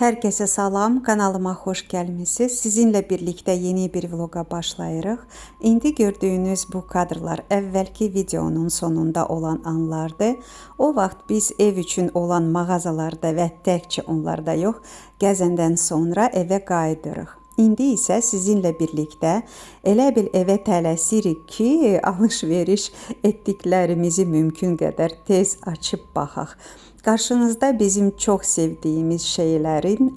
Hər kəsə salam, kanalıma xoş gəlmisiniz. Sizinlə birlikdə yeni bir vloqa başlayırıq. İndi gördüyünüz bu kadrlar əvvəlki videonun sonunda olan anlardır. O vaxt biz ev üçün olan mağazalarda və təkcə onlarda yox, gəzəndən sonra evə qayıdırıq. İndi isə sizinlə birlikdə elə bil evə tələsirik ki, alış-veriş etdiklərimizi mümkün qədər tez açıb baxaq. Qarşınızda bizim çox sevdiyimiz şeylərin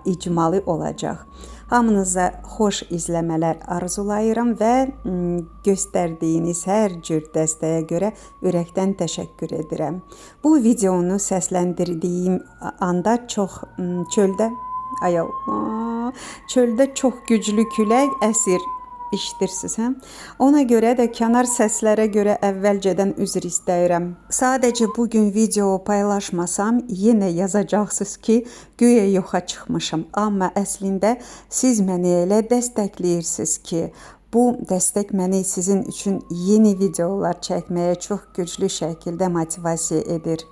icmalı olacaq. Hamınıza xoş izləmələr arzulayıram və göstərdiyiniz hər cür dəstəyə görə ürəkdən təşəkkür edirəm. Bu videonu səsləndirdiyim anda çöldə çox güclü külək əsir. İşitirsiniz, hə? Ona görə də kənar səslərə görə əvvəlcədən üzr istəyirəm. Sadəcə bugün video paylaşmasam, yenə yazacaqsınız ki, güya yoxa çıxmışam. Amma əslində siz məni elə dəstəkləyirsiniz ki, bu dəstək məni sizin üçün yeni videolar çəkməyə çox güclü şəkildə motivasiya edir.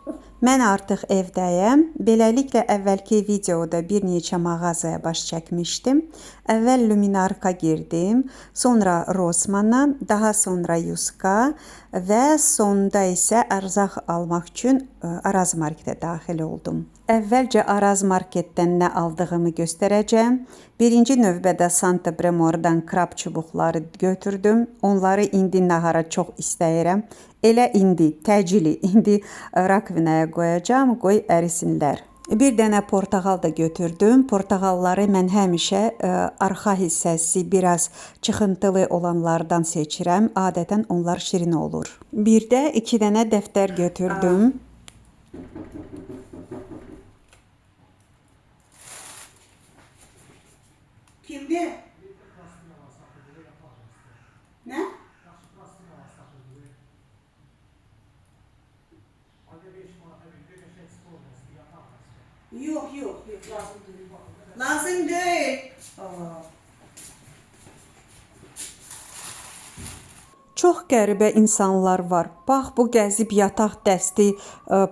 Mən artıq evdəyəm. Beləliklə əvvəlki videoda bir neçə mağazaya baş çəkmişdim. Əvvəl Luminarka girdim, sonra Rossmanna, daha sonra Yuska və sonda isə ərzaq almaq üçün Araz Marketə daxil oldum. Əvvəlcə Araz Marketdən nə aldığımı göstərəcəm. Birinci növbədə Santa Bremor'dan krab çubuqları götürdüm. Onları indi nahara çox istəyirəm. Elə indi, təcili, indi rakvinaya qoyacağım, qoy ərisinlər. Bir dənə portağal da götürdüm. Portağalları mən həmişə arxa hissəsi biraz çıxıntılı olanlardan seçirəm. Adətən onlar şirin olur. Bir də 2 dənə dəftər götürdüm. Kimdi? Ne? Yok lazım değil. Lazım değil. Çox qəribə insanlar var. Bax, bu gəzib yataq dəsti,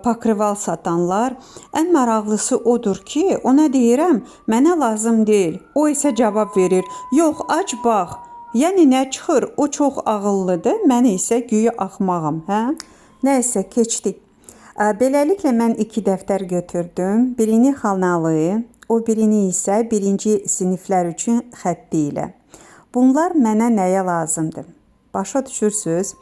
pakrival satanlar. Ən maraqlısı odur ki, ona deyirəm, mənə lazım deyil. O isə cavab verir, yox, aç bax. Yəni nə çıxır? O çox ağıllıdır, mən isə güya axmağam, hə? Nəysə, keçdik. Beləliklə mən 2 dəftər götürdüm. Birini xanalı, o birini isə birinci siniflər üçün xətti ilə. Bunlar mənə nəyə lazımdır? Başa düşürsünüz?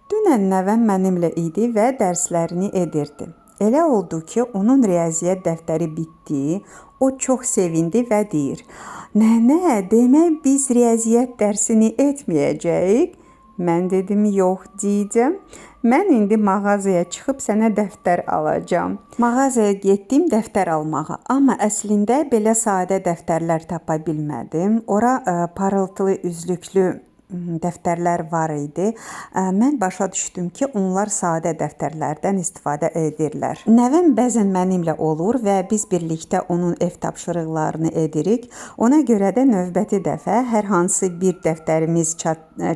Dünən nəvəm mənimlə idi və dərslərini edirdi. Elə oldu ki, onun riyaziyyat dəftəri bitdi. O çox sevindi və deyir, nənə, demək biz riyaziyyat dərsini etməyəcəyik. Mən dedim, yox deyəcəm. Mən indi mağazaya çıxıb sənə dəftər alacağım. Mağazaya getdim dəftər almağa. Amma əslində belə sadə dəftərlər tapa bilmədim. Ora parıltılı üzlüklü dəftərlər var idi. Mən başa düşdüm ki, onlar sadə dəftərlərdən istifadə edirlər. Nəvəm bəzən mənimlə olur və biz birlikdə onun ev tapşırıqlarını edirik. Ona görə də növbəti dəfə hər hansı bir dəftərimiz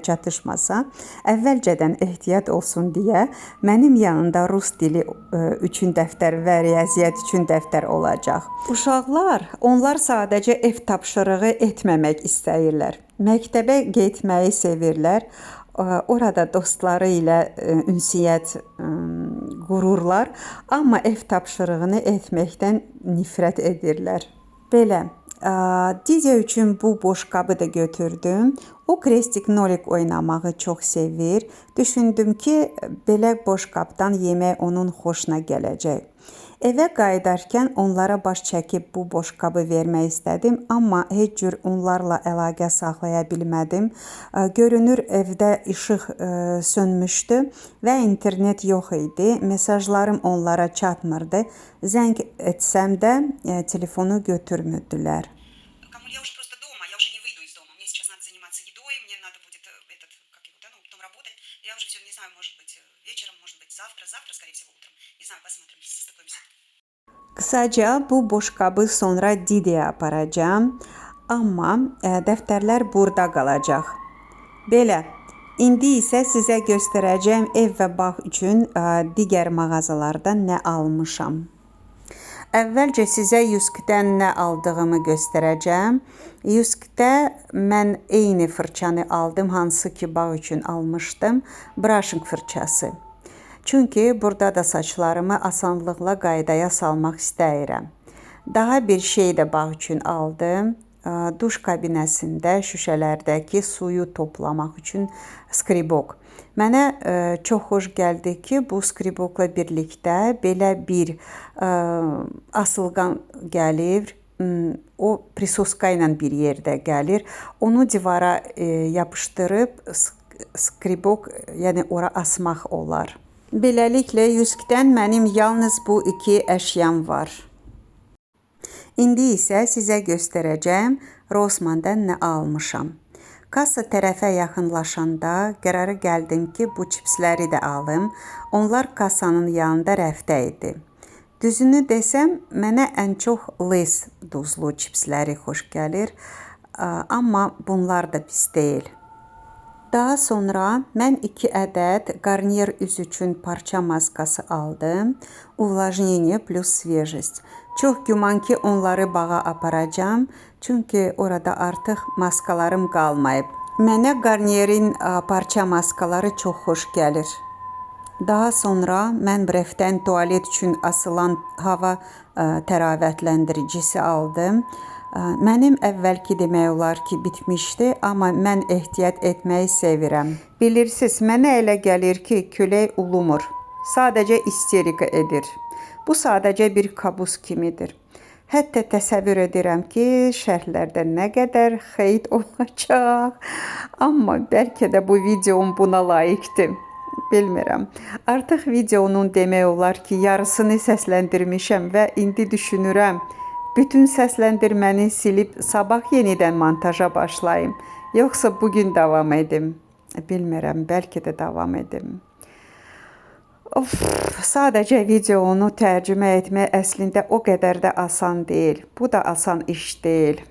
çatışmasa, əvvəlcədən ehtiyat olsun deyə mənim yanında rus dili üçün dəftər və riyaziyyat üçün dəftər olacaq. Uşaqlar, onlar sadəcə ev tapşırığı etməmək istəyirlər. Məktəbə getməyi sevirlər. Orada dostları ilə ünsiyyət qururlar. Amma ev tapşırığını etməkdən nifrət edirlər. Belə, Dizya üçün bu boşqabı da götürdüm. O krestik nolik oynamağı çox sevir. Düşündüm ki, belə boşqabdan yemək onun xoşuna gələcək. Evə qayıdarkən onlara baş çəkib bu boşqabı vermək istədim, amma heç cür onlarla əlaqə saxlaya bilmədim. Görünür, evdə işıq sönmüşdü və internet yox idi. Mesajlarım onlara çatmırdı. Zəng etsəm də telefonu götürmürdülər. Я уже просто дома, я уже не выйду из дома. Мне сейчас надо заниматься едой, мне надо будет потом работать. Я уже все не знаю, может быть вечером, может быть завтра, скорее всего, утром. Не знаю, посмотрим, состыкуемся. Qısaca bu boşqabı sonra Didiyə aparacağam. Amma dəftərlər burada qalacaq. Belə, indi isə sizə göstərəcəm ev və bağ üçün digər mağazalardan nə almışam. Əvvəlcə sizə Yuskdən nə aldığımı göstərəcəm. Yuskdə mən eyni fırçanı aldım, hansı ki bağ üçün almışdım. Brushing fırçası. Çünki burada da saçlarımı asanlıqla qaydaya salmaq istəyirəm. Daha bir şey də bağ üçün aldım. Duş kabinəsində şüşələrdəki suyu toplamaq üçün skribok. Mənə çox xoş gəldi ki, bu skribokla birlikdə belə bir asılqan gəlir. O prisoska ilə bir yerdə gəlir. Onu divara yapışdırıb skribok, yəni ora asmaq olar. Beləliklə, Yuskdən mənim yalnız bu iki əşyam var. İndi isə sizə göstərəcəm Rossmanndan nə almışam. Kassa tərəfə yaxınlaşanda qərara gəldim ki, bu çipsləri də alım. Onlar kassanın yanında rəfdə idi. Düzünü desəm, mənə ən çox Lay's duzlu çipsləri xoş gəlir, amma bunlar da pis deyil. Daha sonra mən 2 ədəd Garnier üz üçün parça maskası aldım. Увлажнение plus свежесть. Çox güman ki, onları bağa aparacağım, çünki orada artıq maskalarım qalmayıb. Mənə Garnier'in parça maskaları çox xoş gəlir. Daha sonra mən Brefdən tualet üçün asılan hava təravətləndiricisi aldım. Mənim əvvəlki demək olar ki, bitmişdi, amma mən ehtiyat etməyi sevirəm. Bilirsiniz, mənə elə gəlir ki, külək ulumur. Sadəcə isterika edir. Bu sadəcə bir kabus kimidir. Hətta təsəvvür edirəm ki, şərhlərdə nə qədər xeyt olacaq. Amma bəlkə də bu videom buna layiqdir. Bilmirəm. Artıq videonun demək olar ki, yarısını səsləndirmişəm və indi düşünürəm, bütün səsləndirməni silib sabah yenidən montaja başlayım. Yoxsa bugün davam edim. Bilmirəm, bəlkə də davam edim. Sadəcə videonu tərcümə etmək əslində o qədər də asan deyil. Bu da asan iş deyil.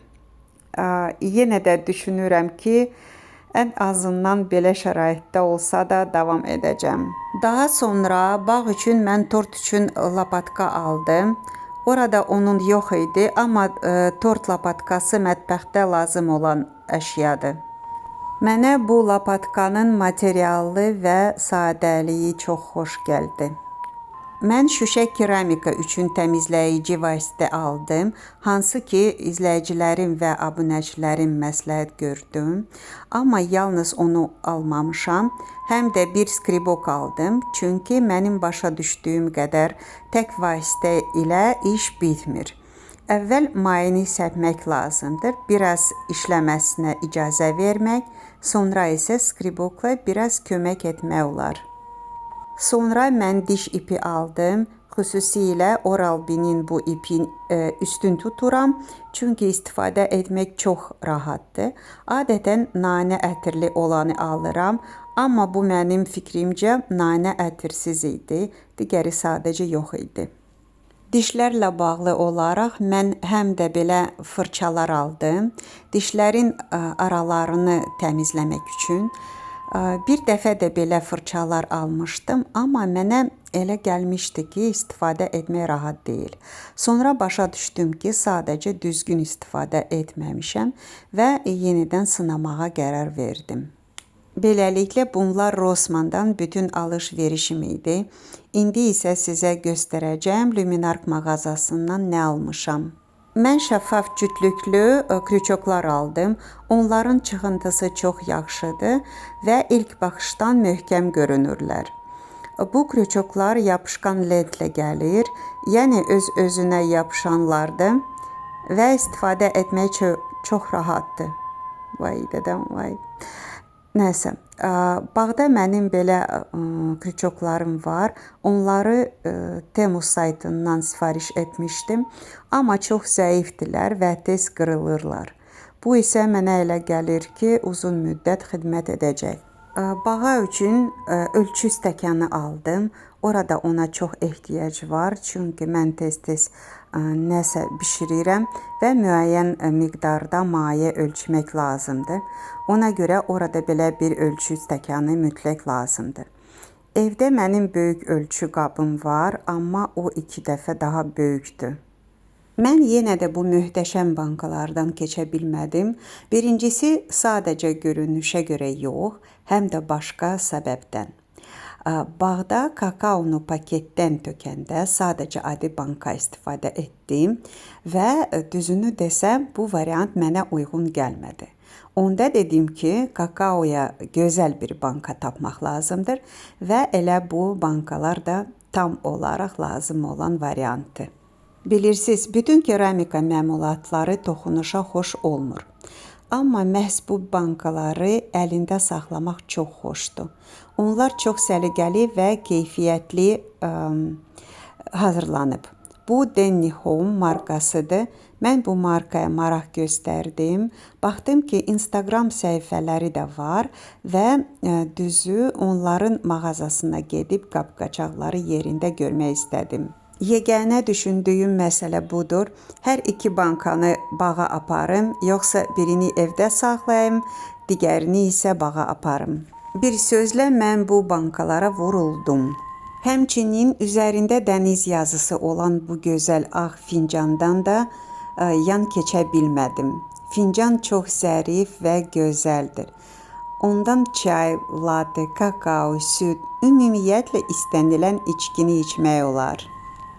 Yenə də düşünürəm ki, ən azından belə şəraitdə olsa da davam edəcəm. Daha sonra bağ üçün mən tort üçün lapatka aldım. Orada onun yox idi, amma tort lapatkası mətbəxdə lazım olan əşyadır. Mənə bu lapatkanın materialı və sadəliyi çox xoş gəldi. Mən şüşə keramika üçün təmizləyici vasitə aldım, hansı ki, izləyicilərim və abunəçilərim məsləhət gördüm. Amma yalnız onu almamışam, həm də bir skribok aldım, çünki mənim başa düşdüyüm qədər tək vasitə ilə iş bitmir. Əvvəl mayını səpmək lazımdır, biraz işləməsinə icazə vermək, sonra isə skribokla biraz kömək etmək olar. Sonra mən diş ipi aldım, xüsusilə Oral-B'nin bu ipin üstün tuturam, çünki istifadə etmək çox rahatdır. Adətən nanə ətirli olanı alıram, amma bu mənim fikrimcə nanə ətirsiz idi, digəri sadəcə yox idi. Dişlərlə bağlı olaraq mən həm də belə fırçalar aldım. Dişlərin aralarını təmizləmək üçün. Bir dəfə də belə fırçalar almışdım, amma mənə elə gəlmişdi ki, istifadə etmək rahat deyil. Sonra başa düşdüm ki, sadəcə düzgün istifadə etməmişəm və yenidən sınamağa qərar verdim. Beləliklə, bunlar Rossmanndan bütün alış-verişim idi. İndi isə sizə göstərəcəm Luminark mağazasından nə almışam. Mən şəffaf cütlüklü krючoklar aldım. Onların çıxıntısı çox yaxşıdır və ilk baxışdan möhkəm görünürlər. Bu krючoklar yapışqan lentlə gəlir, yəni öz-özünə yapışanlardır və istifadə etmək çox rahatdır. Vay dədəm, vay. Nəsə, bağda mənim belə krючoklarım var. Onları Temu saytından sifariş etmişdim, amma çox zəifdirlər və tez qırılırlar. Bu isə mənə elə gəlir ki, uzun müddət xidmət edəcək. Bağa üçün ölçü stəkanı aldım. Orada ona çox ehtiyac var, çünki mən tez-tez nəsə bişirirəm və müəyyən miqdarda maye ölçmək lazımdır. Ona görə orada belə bir ölçü stəkanı mütləq lazımdır. Evdə mənim böyük ölçü qabım var, amma o 2 dəfə daha böyükdür. Mən yenə də bu möhtəşəm bankalardan keçə bilmədim. Birincisi, sadəcə görünüşə görə yox, həm də başqa səbəbdən. Bağda kakaonu paketdən tökəndə sadəcə adi banka istifadə etdim və düzünü desəm, bu variant mənə uyğun gəlmədi. Onda dedim ki, kakaoya gözəl bir banka tapmaq lazımdır və elə bu bankalar da tam olaraq lazım olan variantdır. Bilirsiniz, bütün keramika məmulatları toxunuşa xoş olmur. Amma məhz bu bankaları əlində saxlamaq çox xoşdur. Onlar çox səliqəli və keyfiyyətli hazırlanıb. Bu Denny Home markasıdır. Mən bu markaya maraq göstərdim. Baxdım ki, Instagram səhifələri də var və düzü onların mağazasına gedib qab-qacaqları yerində görmək istədim. Yeganə düşündüyüm məsələ budur. Hər iki bankanı bağa aparım, yoxsa birini evdə saxlayım, digərini isə bağa aparım. Bir sözlə mən bu bankalara vuruldum. Həmçinin üzərində dəniz yazısı olan bu gözəl ağ fincandan da yan keçə bilmədim. Fincan çox zərif və gözəldir. Ondan çay, latte, kakao, süd, ümumiyyətlə istənilən içkini içmək olar.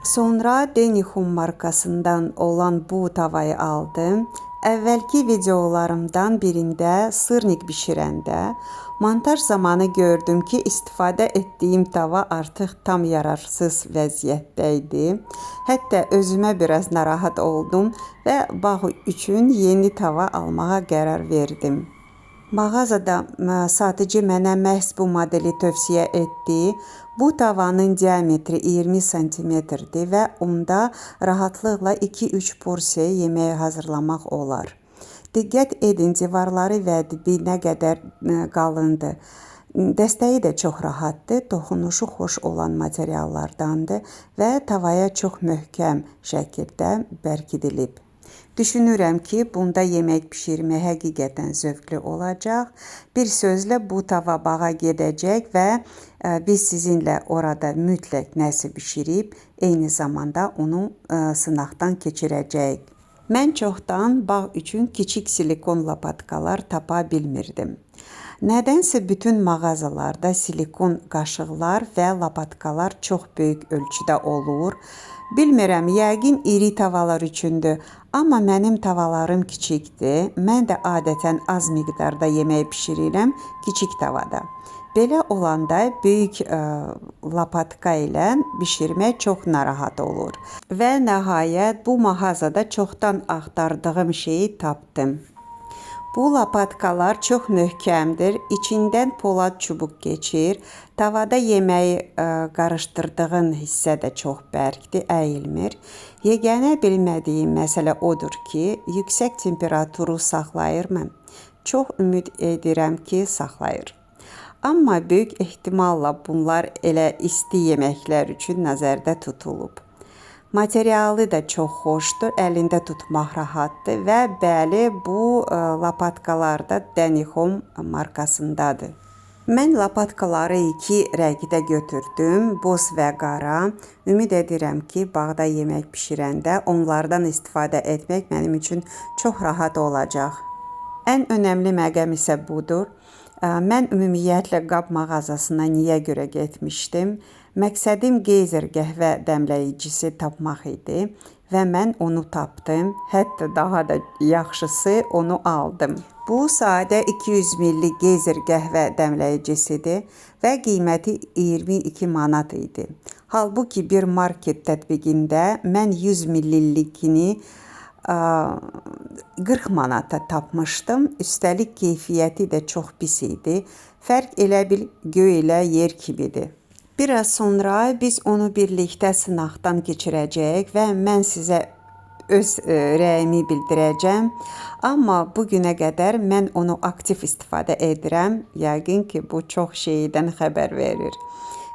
Sonra Denny Home markasından olan bu tavayı aldım. Əvvəlki videolarımdan birində sırnik bişirəndə montaj zamanı gördüm ki, istifadə etdiyim tava artıq tam yararsız vəziyyətdə idi. Hətta özümə biraz narahat oldum və bağ üçün yeni tava almağa qərar verdim. Mağazada satıcı mənə məhz bu modeli tövsiyə etdi. Bu tavanın diametri 20 cm-dir və onda rahatlıqla 2-3 porsiya yemək hazırlamaq olar. Diqqət edin, divarları və dibi nə qədər qalındır. Dəstəyi də çox rahatdır, toxunuşu xoş olan materiallardandır və tavaya çox möhkəm şəkildə bərkidilib. Düşünürəm ki, bunda yemək bişirmək həqiqətən zövqlü olacaq. Bir sözlə bu tava bağa gedəcək və biz sizinlə orada mütləq nəsə bişirib, eyni zamanda onu sınaqdan keçirəcəyik. Mən çoxdan bağ üçün kiçik silikon lapatkalar tapa bilmirdim. Nədənsə bütün mağazalarda silikon qaşıqlar və lapatkalar çox böyük ölçüdə olur. Bilmirəm, yəqin iri tavalar üçündür, amma mənim tavalarım kiçikdir. Mən də adətən az miqdarda yemək bişirirəm kiçik tavada. Belə olanda böyük lapatka ilə bişirmək çox narahat olur. Və nəhayət bu mağazada çoxdan axtardığım şeyi tapdım. Bu lapatkalar çox möhkəmdir, içindən polad çubuq keçir. Tavada yeməyi qarışdırdığın hissə də çox bərkdir, əyilmir. Yeganə bilmədiyim məsələ odur ki, yüksək temperaturu saxlayırmı? Çox ümid edirəm ki, saxlayır. Amma böyük ehtimalla bunlar elə isti yeməklər üçün nəzərdə tutulub. Materialı da çox xoşdur, əlində tutmaq rahatdır və bəli, bu lapatkalar da Denny Home markasındadır. Mən lapatkaları 2 rəngdə götürdüm, boz və qara. Ümid edirəm ki, bağda yemək bişirəndə onlardan istifadə etmək mənim üçün çox rahat olacaq. Ən önəmli məqam isə budur. Mən ümumiyyətlə qab mağazasına niyə görə getmişdim? Məqsədim geyzer qəhvə dəmləyicisi tapmaq idi və mən onu tapdım. Hətta daha da yaxşısı onu aldım. Bu sadə 200 ml geyzer qəhvə dəmləyicisidir və qiyməti 22 manat idi. Halbuki bir market tətbiqində mən 100 ml-likini 40 manata tapmışdım. Üstəlik keyfiyyəti də çox pis idi. Fərq elə bil göy ilə yer kimidir. Biraz sonra biz onu birlikdə sınaqdan keçirəcəyik və mən sizə öz rəyimi bildirəcəm. Amma bugünə qədər mən onu aktiv istifadə edirəm. Yəqin ki, bu çox şeydən xəbər verir.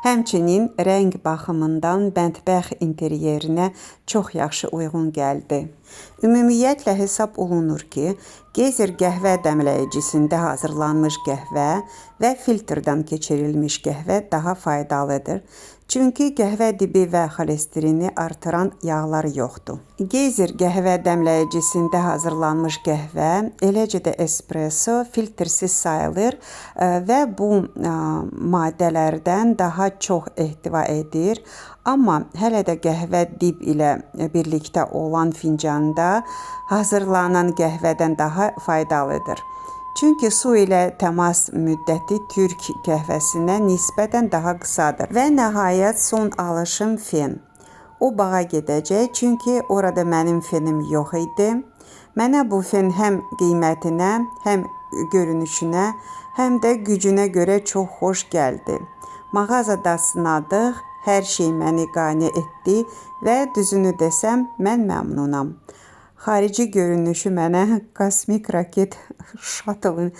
Həmçinin rəng baxımından mətbəx interyerinə çox yaxşı uyğun gəldi. Ümumiyyətlə hesab olunur ki, Geyzer qəhvə dəmləyicisində hazırlanmış qəhvə və filtrdən keçirilmiş qəhvə daha faydalıdır. Çünki qəhvə dibi və xolesterini artıran yağları yoxdur. Geyzer qəhvə dəmləyicisində hazırlanmış qəhvə, eləcə də espresso filtrsiz sayılır və bu maddələrdən daha çox ehtiva edir. Amma hələ də qəhvə dib ilə birlikdə olan fincanda hazırlanan qəhvədən daha faydalıdır. Çünki su ilə təmas müddəti türk qəhvəsinə nisbətən daha qısadır. Və nəhayət son alışım fen. O bağa gedəcək, çünki orada mənim fenim yox idi. Mənə bu fen həm qiymətinə, həm görünüşünə, həm də gücünə görə çox xoş gəldi. Mağazada sınadıq, hər şey məni qane etdi və düzünü desəm, mən məmnunam. Xarici görünüşü mənə kosmik raket şatılını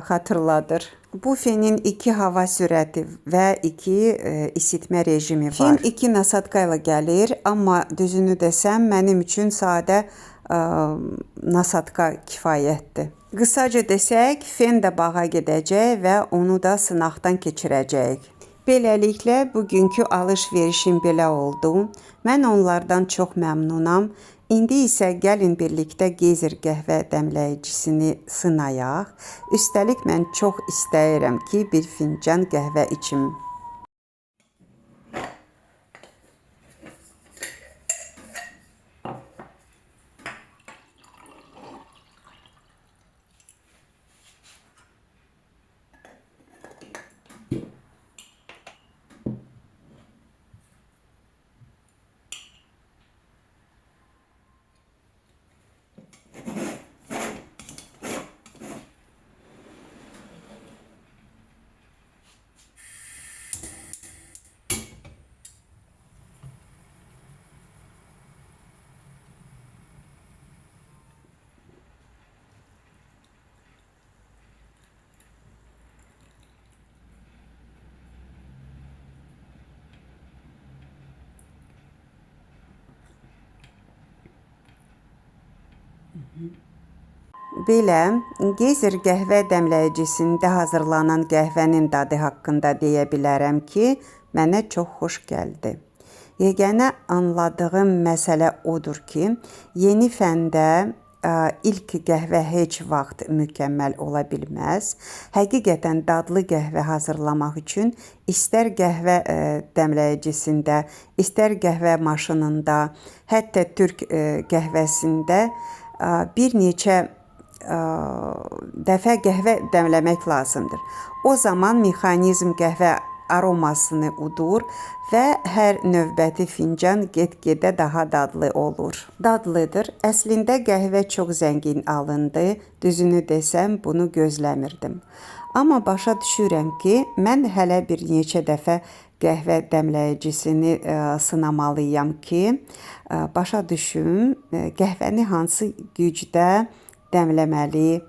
xatırladır. Bu fenin 2 hava sürəti və 2 isitmə rejimi var. Fen 2 nasadka ilə gəlir, amma düzünü desəm, mənim üçün sadə nasadka kifayətdir. Qısaca desək, fen də bağa gedəcək və onu da sınaqdan keçirəcək. Beləliklə, bugünkü alış-verişim belə oldu. Mən onlardan çox məmnunam. İndi isə gəlin birlikdə Geyzer qəhvə dəmləyicisini sınayaq. Üstəlik mən çox istəyirəm ki, bir fincan qəhvə içim. Belə, Geyzer qəhvə dəmləyicisində hazırlanan qəhvənin dadı haqqında deyə bilərəm ki, mənə çox xoş gəldi. Yeganə anladığım məsələ odur ki, yeni fəndə ilk qəhvə heç vaxt mükəmməl ola bilməz. Həqiqətən dadlı qəhvə hazırlamaq üçün istər qəhvə dəmləyicisində, istər qəhvə maşınında, hətta türk qəhvəsində bir neçə dəfə qəhvə dəmləmək lazımdır. O zaman mexanizm qəhvə aromasını udur və hər növbəti fincan get-gedə daha dadlı olur. Dadlıdır. Əslində qəhvə çox zəngin alındı. Düzünü desəm, bunu gözləmirdim. Amma başa düşürəm ki, mən hələ bir neçə dəfə qəhvə dəmləyicisini sınamalıyam ki, başa düşüm, qəhvəni hansı gücdə dəmləməli,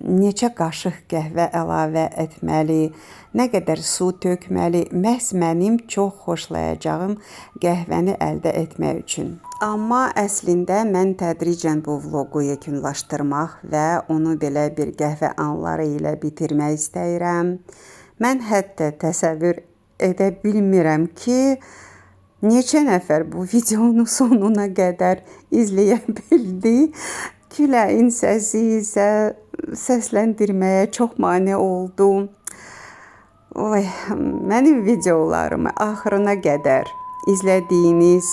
neçə qaşıq qəhvə əlavə etməli, nə qədər su tökməli, məhz mənim çox xoşlayacağım qəhvəni əldə etmək üçün. Amma əslində mən tədricən bu vloqu yekunlaşdırmaq və onu belə bir qəhvə anları ilə bitirmək istəyirəm. Mən hətta təsəvvür edə bilmirəm ki, neçə nəfər bu videonun sonuna qədər izləyə bildi. Küləyin səsi isə səsləndirməyə çox mane oldu. Mənim videolarımı axırına qədər izlədiyiniz,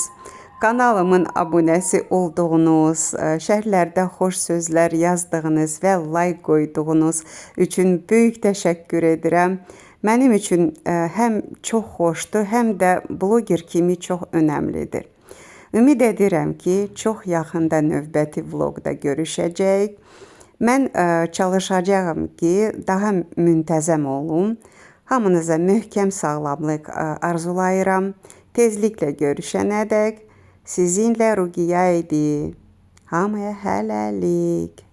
kanalımın abunəsi olduğunuz, şərhlərdə xoş sözlər yazdığınız və like qoyduğunuz üçün böyük təşəkkür edirəm. Mənim üçün həm çox xoşdur, həm də bloger kimi çox önəmlidir. Ümid edirəm ki, çox yaxında növbəti vloqda görüşəcəyik. Mən çalışacağım ki, daha müntəzəm olum. Hamınıza möhkəm sağlamlıq arzulayıram. Tezliklə görüşənədək sizinlə Ruqiyyə idi. Hamıya hələlik.